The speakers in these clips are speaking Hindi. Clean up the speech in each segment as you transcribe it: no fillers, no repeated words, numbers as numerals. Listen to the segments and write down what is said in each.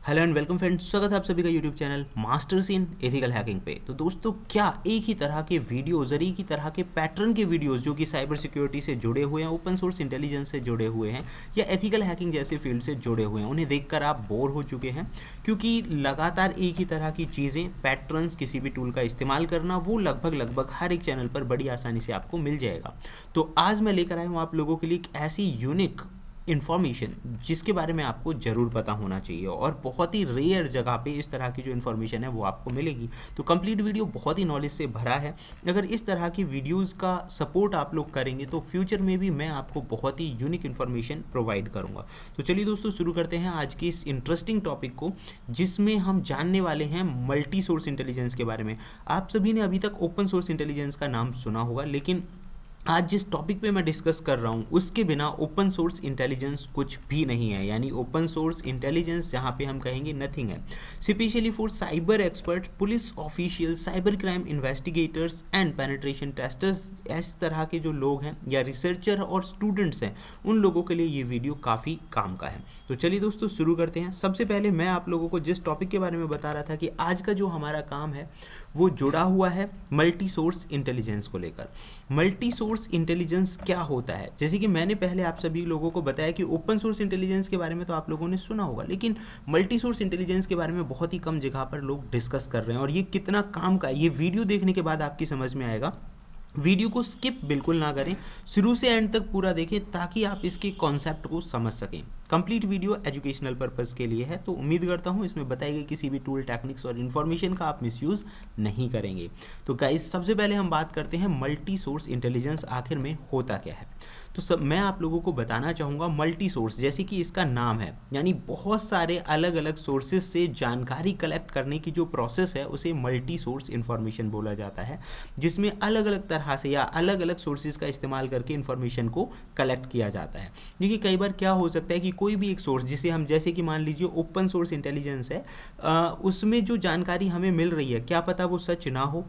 हेलो एंड वेलकम फ्रेंड्स, स्वागत है आप सभी का YouTube channel masters in ethical hacking पे। तो दोस्तों, क्या एक ही तरह के वीडियोज़ और एक ही तरह के पैटर्न के वीडियोज़ जो कि साइबर सिक्योरिटी से जुड़े हुए हैं, ओपन सोर्स इंटेलिजेंस से जुड़े हुए हैं या एथिकल हैकिंग जैसे फील्ड से जुड़े हुए हैं, उन्हें देखकर आप बोर हो चुके हैं? क्योंकि लगातार एक ही तरह की चीज़ें, पैटर्न्स, किसी भी टूल का इस्तेमाल करना, वो लगभग हर एक चैनल पर बड़ी आसानी से आपको मिल जाएगा। तो आज मैं लेकर आया हूँ आप लोगों के लिए एक ऐसी यूनिक इन्फॉर्मेशन जिसके बारे में आपको ज़रूर पता होना चाहिए, और बहुत ही रेयर जगह पे इस तरह की जो इन्फॉर्मेशन है वो आपको मिलेगी। तो कंप्लीट वीडियो बहुत ही नॉलेज से भरा है। अगर इस तरह की वीडियोस का सपोर्ट आप लोग करेंगे तो फ्यूचर में भी मैं आपको बहुत ही यूनिक इन्फॉर्मेशन प्रोवाइड करूंगा। तो चलिए दोस्तों, शुरू करते हैं आज के इस इंटरेस्टिंग टॉपिक को, जिसमें हम जानने वाले हैं मल्टी सोर्स इंटेलिजेंस के बारे में। आप सभी ने अभी तक ओपन सोर्स इंटेलिजेंस का नाम सुना होगा, लेकिन आज जिस टॉपिक पे मैं डिस्कस कर रहा हूँ उसके बिना ओपन सोर्स इंटेलिजेंस कुछ भी नहीं है। यानी ओपन सोर्स इंटेलिजेंस जहाँ पे हम कहेंगे नथिंग है। Specially for cyber expert, police official, cyber crime investigators and penetration testers, इस तरह के जो लोग हैं या रिसर्चर और स्टूडेंट्स हैं, उन लोगों के लिए ये वीडियो काफ़ी काम का है। तो चलिए दोस्तों, शुरू करते हैं। सबसे पहले मैं आप लोगों को जिस टॉपिक के बारे में बता रहा था कि आज का जो हमारा काम है वो जुड़ा हुआ है मल्टी सोर्स इंटेलिजेंस को लेकर। मल्टी सोर्स इंटेलिजेंस क्या होता है? जैसे कि मैंने पहले आप सभी लोगों को बताया कि ओपन सोर्स इंटेलिजेंस के बारे में तो आप लोगों ने सुना होगा, लेकिन मल्टी सोर्स इंटेलिजेंस के बारे में बहुत ही कम जगह पर लोग डिस्कस कर रहे हैं। और ये कितना काम का है, ये वीडियो देखने के बाद आपकी समझ में आएगा। वीडियो को स्किप बिल्कुल ना करें, शुरू से एंड तक पूरा देखें ताकि आप इसके कॉन्सेप्ट को समझ सकें। कंप्लीट वीडियो एजुकेशनल पर्पस के लिए है, तो उम्मीद करता हूँ इसमें बताई गई किसी भी टूल, टेक्निक्स और इन्फॉर्मेशन का आप मिसयूज़ नहीं करेंगे। तो गाइस, सबसे पहले हम बात करते हैं मल्टी सोर्स इंटेलिजेंस आखिर में होता क्या है। तो सब मैं आप लोगों को बताना चाहूँगा, मल्टी सोर्स जैसे कि इसका नाम है, यानी बहुत सारे अलग अलग सोर्सेज से जानकारी कलेक्ट करने की जो प्रोसेस है उसे मल्टी सोर्स इन्फॉर्मेशन बोला जाता है, जिसमें अलग अलग तरह से या अलग अलग सोर्सेज का इस्तेमाल करके इन्फॉर्मेशन को कलेक्ट किया जाता है। देखिए, कई बार क्या हो सकता है कि कोई भी एक सोर्स, जिसे हम, जैसे कि मान लीजिए ओपन सोर्स इंटेलिजेंस है, उसमें जो जानकारी हमें मिल रही है, क्या पता वो सच ना हो।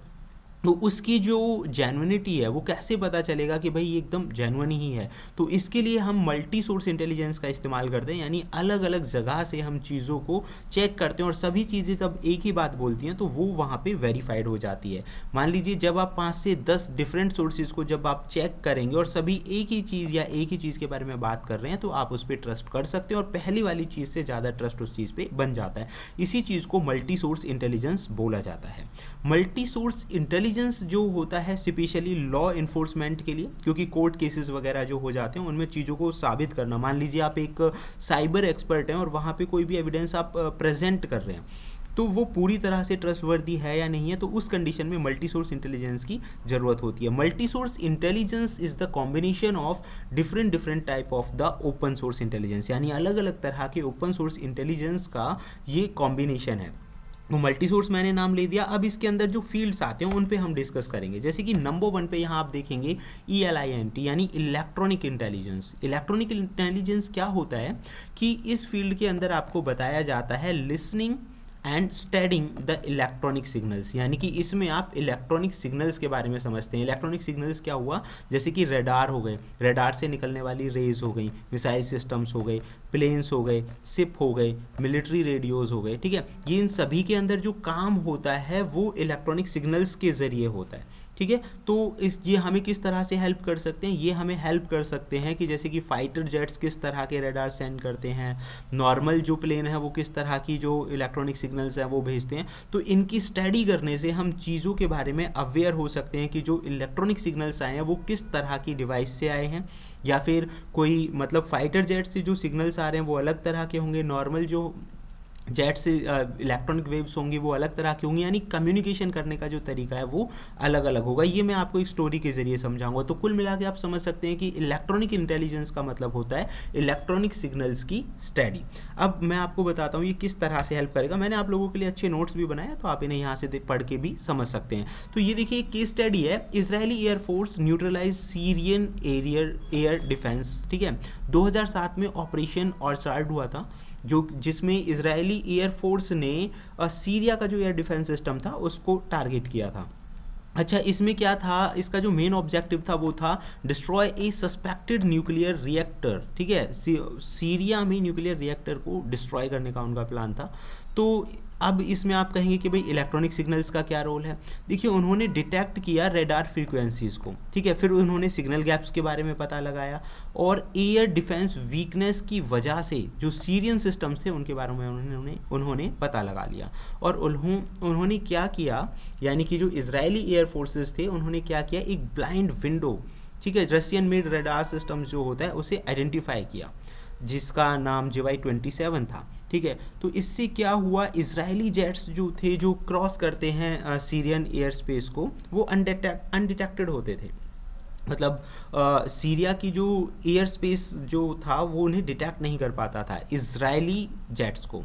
तो उसकी जो जेन्युइनिटी है वो कैसे पता चलेगा कि भाई ये एकदम जेन्युइन ही है? तो इसके लिए हम मल्टी सोर्स इंटेलिजेंस का इस्तेमाल करते हैं, यानी अलग अलग जगह से हम चीज़ों को चेक करते हैं और सभी चीज़ें जब एक ही बात बोलती हैं तो वो वहाँ पे वेरीफाइड हो जाती है। मान लीजिए, जब आप 5 से 10 डिफरेंट सोर्सेज को जब आप चेक करेंगे और सभी एक ही चीज़ या एक ही चीज़ के बारे में बात कर रहे हैं, तो आप उस पर ट्रस्ट कर सकते हैं और पहली वाली चीज़ से ज़्यादा ट्रस्ट उस चीज़ पर बन जाता है। इसी चीज़ को मल्टी सोर्स इंटेलिजेंस बोला जाता है। मल्टी सोर्स इंटेलिजेंस जो होता है स्पेशली लॉ इन्फोर्समेंट के लिए, क्योंकि कोर्ट केसेस वगैरह जो हो जाते हैं उनमें चीज़ों को साबित करना। मान लीजिए आप एक साइबर एक्सपर्ट हैं और वहाँ पे कोई भी एविडेंस आप प्रेजेंट कर रहे हैं, तो वो पूरी तरह से ट्रस्टवर्दी है या नहीं है, तो उस कंडीशन में मल्टी सोर्स इंटेलिजेंस की ज़रूरत होती है। Multi source intelligence is the combination of different type of the open source intelligence, यानी अलग अलग तरह के ओपन सोर्स इंटेलिजेंस का ये कॉम्बिनेशन है। वो मल्टी सोर्स मैंने नाम ले दिया। अब इसके अंदर जो फील्ड्स आते हैं उन पे हम डिस्कस करेंगे। जैसे कि नंबर 1 पे यहाँ आप देखेंगे ELINT, यानी इलेक्ट्रॉनिक इंटेलिजेंस। इलेक्ट्रॉनिक इंटेलिजेंस क्या होता है कि इस फील्ड के अंदर आपको बताया जाता है listening and studying the electronic signals, यानी कि इसमें आप इलेक्ट्रॉनिक सिग्नल्स के बारे में समझते हैं। इलेक्ट्रॉनिक सिग्नल्स क्या हुआ? जैसे कि रेडार हो गए, रेडार से निकलने वाली रेज हो गई, मिसाइल सिस्टम्स हो गए, प्लेन्स हो गए, शिप हो गए, मिलिट्री रेडियोज़ हो गए, ठीक है। ये इन सभी के अंदर जो काम होता है वो इलेक्ट्रॉनिक सिग्नल्स के ज़रिए होता है, ठीक है। तो ये हमें किस तरह से हेल्प कर सकते हैं? ये हमें हेल्प कर सकते हैं कि जैसे कि फाइटर जेट्स किस तरह के रडार सेंड करते हैं, नॉर्मल जो प्लेन है वो किस तरह की जो इलेक्ट्रॉनिक सिग्नल्स हैं वो भेजते हैं। तो इनकी स्टडी करने से हम चीज़ों के बारे में अवेयर हो सकते हैं कि जो इलेक्ट्रॉनिक सिग्नल्स आए हैं वो किस तरह की डिवाइस से आए हैं, या फिर कोई मतलब फाइटर जेट से जो सिग्नल्स आ रहे हैं वो अलग तरह के होंगे, नॉर्मल जो जेट से इलेक्ट्रॉनिक वेव्स होंगी वो अलग तरह की होंगी, यानी कम्युनिकेशन करने का जो तरीका है वो अलग अलग होगा। ये मैं आपको एक स्टोरी के जरिए समझाऊंगा। तो कुल मिला के आप समझ सकते हैं कि इलेक्ट्रॉनिक इंटेलिजेंस का मतलब होता है इलेक्ट्रॉनिक सिग्नल्स की स्टडी। अब मैं आपको बताता हूँ ये किस तरह से हेल्प करेगा। मैंने आप लोगों के लिए अच्छे नोट्स भी बनाए, तो आप इन्हें यहाँ से पढ़ के भी समझ सकते हैं। तो ये देखिए, केस स्टडी है, Israeli air force neutralize Syrian air defence, ठीक है। 2007 में ऑपरेशन ऑर्चार्ड हुआ था, जिसमें इजरायली एयरफोर्स ने सीरिया का जो एयर डिफेंस सिस्टम था उसको टारगेट किया था। अच्छा, इसमें क्या था, इसका जो मेन ऑब्जेक्टिव था वो था डिस्ट्रॉय ए सस्पेक्टेड न्यूक्लियर रिएक्टर, ठीक है, सीरिया में न्यूक्लियर रिएक्टर को डिस्ट्रॉय करने का उनका प्लान था। तो अब इसमें आप कहेंगे कि भाई इलेक्ट्रॉनिक सिग्नल्स का क्या रोल है। देखिए, उन्होंने डिटेक्ट किया रेडार फ्रीक्वेंसीज को, ठीक है, फिर उन्होंने सिग्नल गैप्स के बारे में पता लगाया, और एयर डिफेंस वीकनेस की वजह से जो सीरियन सिस्टम्स थे उनके बारे में उन्होंने पता लगा लिया। और उन्होंने क्या किया, यानी कि जो इजरायली एयर फोर्सेस थे उन्होंने क्या किया, एक ब्लाइंड विंडो, ठीक है, रशियन मेड रेडार सिस्टम्स जो होता है उसे आइडेंटिफाई किया, जिसका नाम JY-27 था, ठीक है। तो इससे क्या हुआ, इजरायली जेट्स जो थे जो क्रॉस करते हैं सीरियन एयर स्पेस को, वो अनडिटेक्टेड होते थे। मतलब सीरिया की जो एयर स्पेस जो था वो उन्हें डिटेक्ट नहीं कर पाता था इजरायली जेट्स को।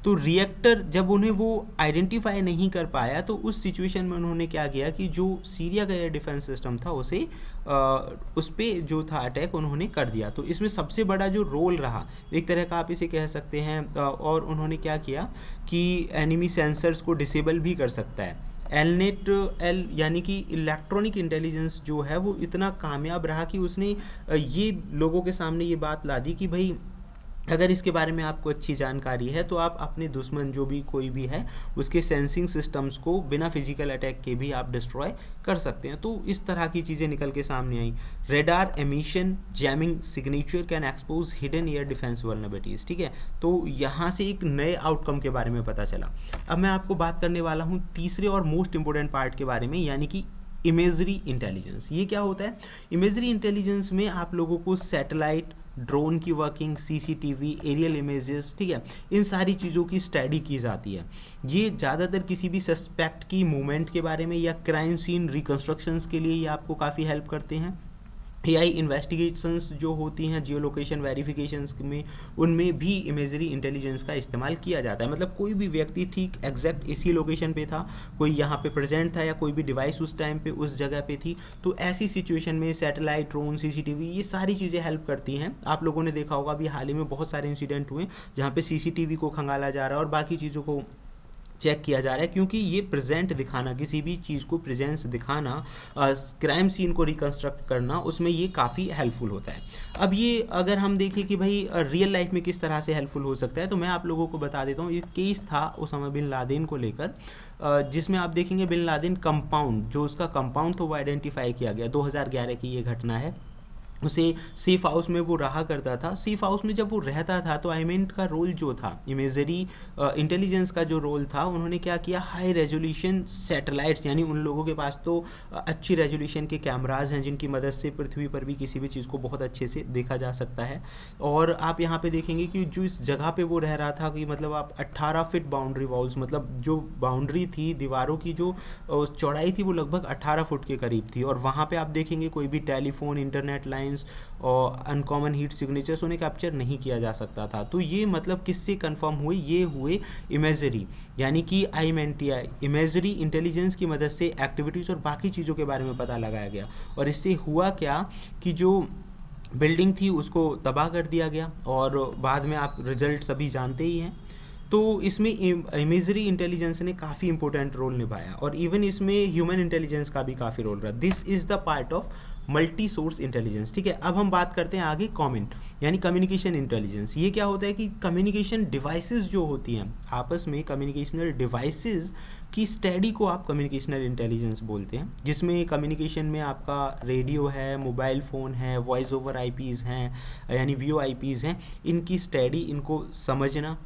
तो रिएक्टर जब उन्हें वो आइडेंटिफाई नहीं कर पाया, तो उस सिचुएशन में उन्होंने क्या किया कि जो सीरिया का एयर डिफेंस सिस्टम था उसे उस पर जो था अटैक उन्होंने कर दिया। तो इसमें सबसे बड़ा जो रोल रहा, एक तरह का आप इसे कह सकते हैं, और उन्होंने क्या किया कि एनिमी सेंसर्स को डिसेबल भी कर सकता है। एलनेट यानी कि इलेक्ट्रॉनिक इंटेलिजेंस जो है वो इतना कामयाब रहा कि उसने ये लोगों के सामने ये बात ला दी कि भाई अगर इसके बारे में आपको अच्छी जानकारी है तो आप अपने दुश्मन जो भी कोई भी है उसके सेंसिंग सिस्टम्स को बिना फिजिकल अटैक के भी आप डिस्ट्रॉय कर सकते हैं। तो इस तरह की चीज़ें निकल के सामने आई। Radar emission jamming signature can expose hidden air defence vulnerabilities, ठीक है। तो यहाँ से एक नए आउटकम के बारे में पता चला। अब मैं आपको बात करने वाला हूँ तीसरे और मोस्ट इंपॉर्टेंट पार्ट के बारे में, यानी कि इमेजरी इंटेलिजेंस। ये क्या होता है? इमेजरी इंटेलिजेंस में आप लोगों को सैटेलाइट, ड्रोन की वर्किंग, सीसीटीवी, एरियल इमेजेस, ठीक है, इन सारी चीज़ों की स्टडी की जाती है। ये ज़्यादातर किसी भी सस्पेक्ट की मूवमेंट के बारे में या क्राइम सीन रिकंस्ट्रक्शंस के लिए ये आपको काफ़ी हेल्प करते हैं। AI इन्वेस्टिगेशंस जो होती हैं जियो लोकेशन वेरिफिकेशंस में, उनमें भी इमेजरी इंटेलिजेंस का इस्तेमाल किया जाता है। मतलब कोई भी व्यक्ति ठीक एग्जैक्ट इसी लोकेशन पे था, कोई यहाँ पे प्रेजेंट था या कोई भी डिवाइस उस टाइम पे उस जगह पे थी, तो ऐसी सिचुएशन में सैटेलाइट, ड्रोन, सीसीटीवी, ये सारी चीज़ें हेल्प करती हैं। आप लोगों ने देखा होगा अभी हाल ही में बहुत सारे इंसिडेंट हुए जहाँ पे सीसीटीवी को खंगाला जा रहा है और बाकी चीज़ों को चेक किया जा रहा है, क्योंकि ये प्रेजेंट दिखाना, किसी भी चीज़ को प्रेजेंस दिखाना, क्राइम सीन को रिकंस्ट्रक्ट करना, उसमें ये काफ़ी हेल्पफुल होता है। अब ये अगर हम देखें कि भाई रियल लाइफ में किस तरह से हेल्पफुल हो सकता है, तो मैं आप लोगों को बता देता हूँ। ये केस था उसामा बिन लादेन को लेकर, जिसमें आप देखेंगे बिन लादेन कंपाउंड, जो उसका कंपाउंड था वो आइडेंटिफाई किया गया। 2011 की ये घटना है। उसे सेफ हाउस में वो रहा करता था। सेफ हाउस में जब वो रहता था तो आईमेंट का रोल जो था, इमेजरी इंटेलिजेंस का जो रोल था, उन्होंने क्या किया, हाई रेजोल्यूशन सैटेलाइट्स, यानी उन लोगों के पास तो अच्छी रेजोल्यूशन के कैमराज हैं जिनकी मदद से पृथ्वी पर भी किसी भी चीज़ को बहुत अच्छे से देखा जा सकता है। और आप यहाँ पे देखेंगे कि जो इस जगह पे वो रह रहा था, कि मतलब आप 18 फीट बाउंड्री वॉल्स, मतलब जो बाउंड्री थी, दीवारों की जो चौड़ाई थी वो लगभग 18 फुट के करीब थी। और वहाँ पे आप देखेंगे कोई भी टेलीफोन, इंटरनेट लाइन और अनकॉमन हीट सिग्नेचर्स उन्हें कैप्चर नहीं किया जा सकता था। तो ये मतलब किससे कंफर्म हुए, ये हुए इमेजरी, यानी कि IMNTI इमेजरी इंटेलिजेंस की मदद से एक्टिविटीज़ और बाकी चीज़ों के बारे में पता लगाया गया। और इससे हुआ क्या कि जो बिल्डिंग थी उसको तबाह कर दिया गया, और बाद में आप रिजल्ट सभी जानते ही हैं। तो इसमें इमेजरी इंटेलिजेंस ने काफ़ी इंपॉर्टेंट रोल निभाया, और इवन इसमें ह्यूमन इंटेलिजेंस का भी काफ़ी रोल रहा। This is the part of multi source intelligence, ठीक है। अब हम बात करते हैं आगे कमेंट, यानी कम्युनिकेशन इंटेलिजेंस। ये क्या होता है कि कम्युनिकेशन डिवाइसेस जो होती हैं आपस में, कम्युनिकेशनल डिवाइसेस की स्टडी को आप कम्युनिकेशनल इंटेलिजेंस बोलते हैं, जिसमें कम्युनिकेशन में आपका रेडियो है, मोबाइल फ़ोन है, वॉइस ओवर IPs हैं, यानी VoIPs हैं, इनकी स्टडी, इनको समझना।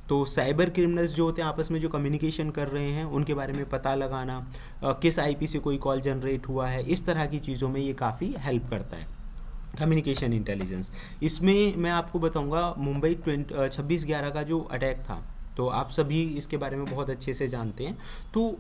तो साइबर क्रिमिनल्स जो होते हैं आपस में जो कम्युनिकेशन कर रहे हैं उनके बारे में पता लगाना, किस IP से कोई कॉल जनरेट हुआ है, इस तरह की चीज़ों में ये काफ़ी हेल्प करता है कम्युनिकेशन इंटेलिजेंस। इसमें मैं आपको बताऊंगा मुंबई 26/11 का जो अटैक था, तो आप सभी इसके बारे में बहुत अच्छे से जानते हैं। तो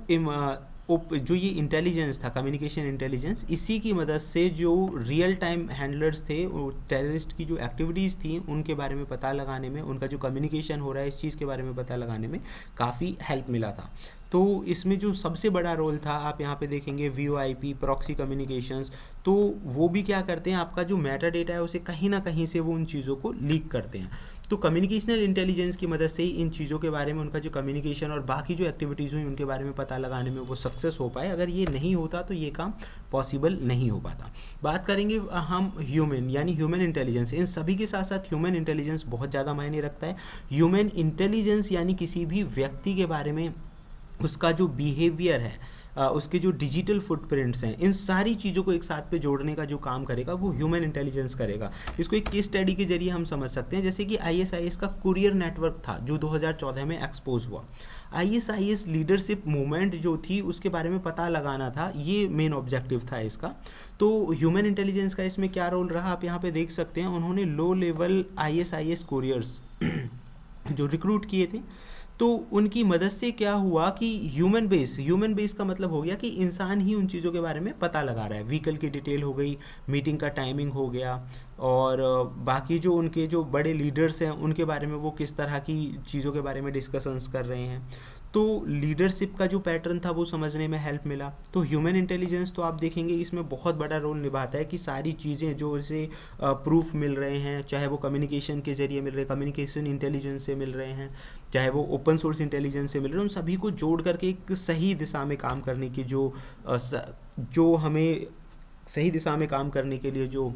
जो ये इंटेलिजेंस था, कम्युनिकेशन इंटेलिजेंस, इसी की मदद से जो रियल टाइम हैंडलर्स थे, वो टेररिस्ट की जो एक्टिविटीज़ थी उनके बारे में पता लगाने में, उनका जो कम्युनिकेशन हो रहा है इस चीज़ के बारे में पता लगाने में काफ़ी हेल्प मिला था। तो इसमें जो सबसे बड़ा रोल था, आप यहाँ पे देखेंगे VoIP, प्रॉक्सी कम्युनिकेशंस। तो वो भी क्या करते हैं, आपका जो मेटा डेटा है उसे कहीं ना कहीं से वो उन चीज़ों को लीक करते हैं। तो कम्युनिकेशनल इंटेलिजेंस की मदद से ही इन चीज़ों के बारे में, उनका जो कम्युनिकेशन और बाकी जो एक्टिविटीज़ हुई उनके बारे में पता लगाने में वो सक्सेस हो पाए। अगर ये नहीं होता तो ये काम पॉसिबल नहीं हो पाता। बात करेंगे हम ह्यूमन यानी ह्यूमन इंटेलिजेंस। इन सभी के साथ साथ ह्यूमन इंटेलिजेंस बहुत ज़्यादा मायने रखता है। ह्यूमन इंटेलिजेंस यानी किसी भी व्यक्ति के बारे में, उसका जो बिहेवियर है, उसके जो डिजिटल फुटप्रिंट्स हैं, इन सारी चीज़ों को एक साथ पे जोड़ने का जो काम करेगा वो ह्यूमन इंटेलिजेंस करेगा। इसको एक केस स्टडी के जरिए हम समझ सकते हैं। जैसे कि ISIS का कुरियर नेटवर्क था जो 2014 में एक्सपोज हुआ। ISIS लीडरशिप मूवमेंट जो थी उसके बारे में पता लगाना था, ये मेन ऑब्जेक्टिव था इसका। तो ह्यूमन इंटेलिजेंस का इसमें क्या रोल रहा, आप यहाँ पे देख सकते हैं। उन्होंने लो लेवल ISIS कुरियर्स जो रिक्रूट किए थे, तो उनकी मदद से क्या हुआ कि ह्यूमन बेस का मतलब हो गया कि इंसान ही उन चीज़ों के बारे में पता लगा रहा है। व्हीकल की डिटेल हो गई, मीटिंग का टाइमिंग हो गया, और बाकी जो उनके जो बड़े लीडर्स हैं उनके बारे में वो किस तरह की चीज़ों के बारे में डिस्कशंस कर रहे हैं। तो लीडरशिप का जो पैटर्न था वो समझने में हेल्प मिला। तो ह्यूमन इंटेलिजेंस तो आप देखेंगे इसमें बहुत बड़ा रोल निभाता है कि सारी चीज़ें जो इसे प्रूफ मिल रहे हैं, चाहे वो कम्युनिकेशन के जरिए मिल रहे हैं, कम्युनिकेशन इंटेलिजेंस से मिल रहे हैं, चाहे वो ओपन सोर्स इंटेलिजेंस से मिल रहे हैं, उन सभी को जोड़ करके एक सही दिशा में काम करने की जो हमें सही दिशा में काम करने के लिए जो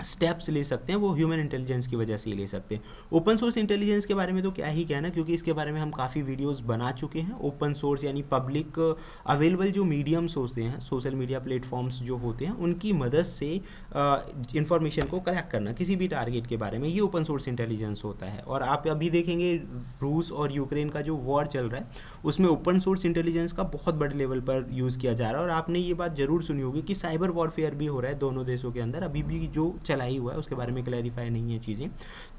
स्टेप्स ले सकते हैं वो ह्यूमन इंटेलिजेंस की वजह से ही ले सकते हैं। ओपन सोर्स इंटेलिजेंस के बारे में तो क्या ही कहना, क्योंकि इसके बारे में हम काफ़ी वीडियोस बना चुके हैं। ओपन सोर्स यानी पब्लिक अवेलेबल जो मीडियम्स होते हैं, सोशल मीडिया प्लेटफॉर्म्स जो होते हैं, उनकी मदद से इंफॉर्मेशन को कलेक्ट करना किसी भी टारगेट के बारे में, ये ओपन सोर्स इंटेलिजेंस होता है। और आप अभी देखेंगे रूस और यूक्रेन का जो वॉर चल रहा है उसमें ओपन सोर्स इंटेलिजेंस का बहुत बड़े लेवल पर यूज़ किया जा रहा है। और आपने ये बात ज़रूर सुनी होगी कि साइबर वॉरफेयर भी हो रहा है दोनों देशों के अंदर, अभी भी जो चलाई हुआ है उसके बारे में क्लैरिफाई नहीं है चीज़ें।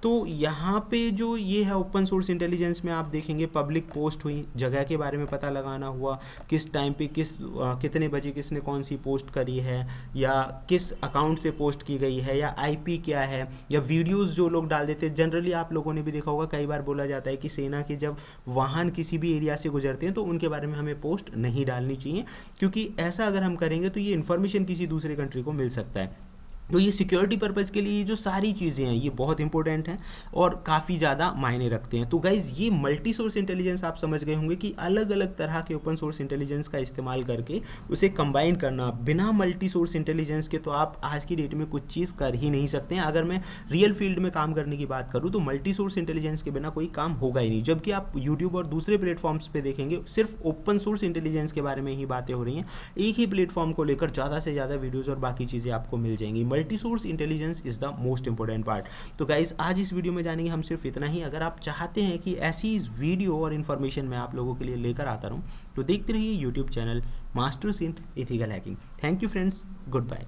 तो यहाँ पे जो ये है ओपन सोर्स इंटेलिजेंस में आप देखेंगे पब्लिक पोस्ट हुई, जगह के बारे में पता लगाना हुआ, किस टाइम पे कितने बजे किसने कौन सी पोस्ट करी है, या किस अकाउंट से पोस्ट की गई है, या IP क्या है, या वीडियोस जो लोग डाल देते हैं। जनरली आप लोगों ने भी देखा होगा, कई बार बोला जाता है कि सेना के जब वाहन किसी भी एरिया से गुजरते हैं तो उनके बारे में हमें पोस्ट नहीं डालनी चाहिए, क्योंकि ऐसा अगर हम करेंगे तो ये इन्फॉर्मेशन किसी दूसरे कंट्री को मिल सकता है। तो ये सिक्योरिटी पर्पज़ के लिए जो सारी चीज़ें हैं ये बहुत इंपॉर्टेंट हैं और काफ़ी ज़्यादा मायने रखते हैं। तो गाइज़ ये मल्टी सोर्स इंटेलिजेंस आप समझ गए होंगे कि अलग अलग तरह के ओपन सोर्स इंटेलिजेंस का इस्तेमाल करके उसे कंबाइन करना। बिना मल्टी सोर्स इंटेलिजेंस के तो आप आज की डेट में कुछ चीज़ कर ही नहीं सकते हैं। अगर मैं रियल फील्ड में काम करने की बात करूँ तो मल्टी सोर्स इंटेलिजेंस के बिना कोई काम होगा ही नहीं। जबकि आप यूट्यूब और दूसरे प्लेटफॉर्म्स पर देखेंगे सिर्फ ओपन सोर्स इंटेलिजेंस के बारे में ही बातें हो रही हैं। एक ही प्लेटफॉर्म को लेकर ज़्यादा से ज़्यादा वीडियोज़ और बाकी चीज़ें आपको मिल जाएंगी। Multi source intelligence is the most important part. तो गाइस आज इस वीडियो में जानेंगे हम सिर्फ इतना ही। अगर आप चाहते हैं कि ऐसी इस वीडियो और इन्फॉर्मेशन मैं आप लोगों के लिए लेकर आता रहूं तो देखते रहिए YouTube channel masters in ethical hacking. Thank you friends, good bye.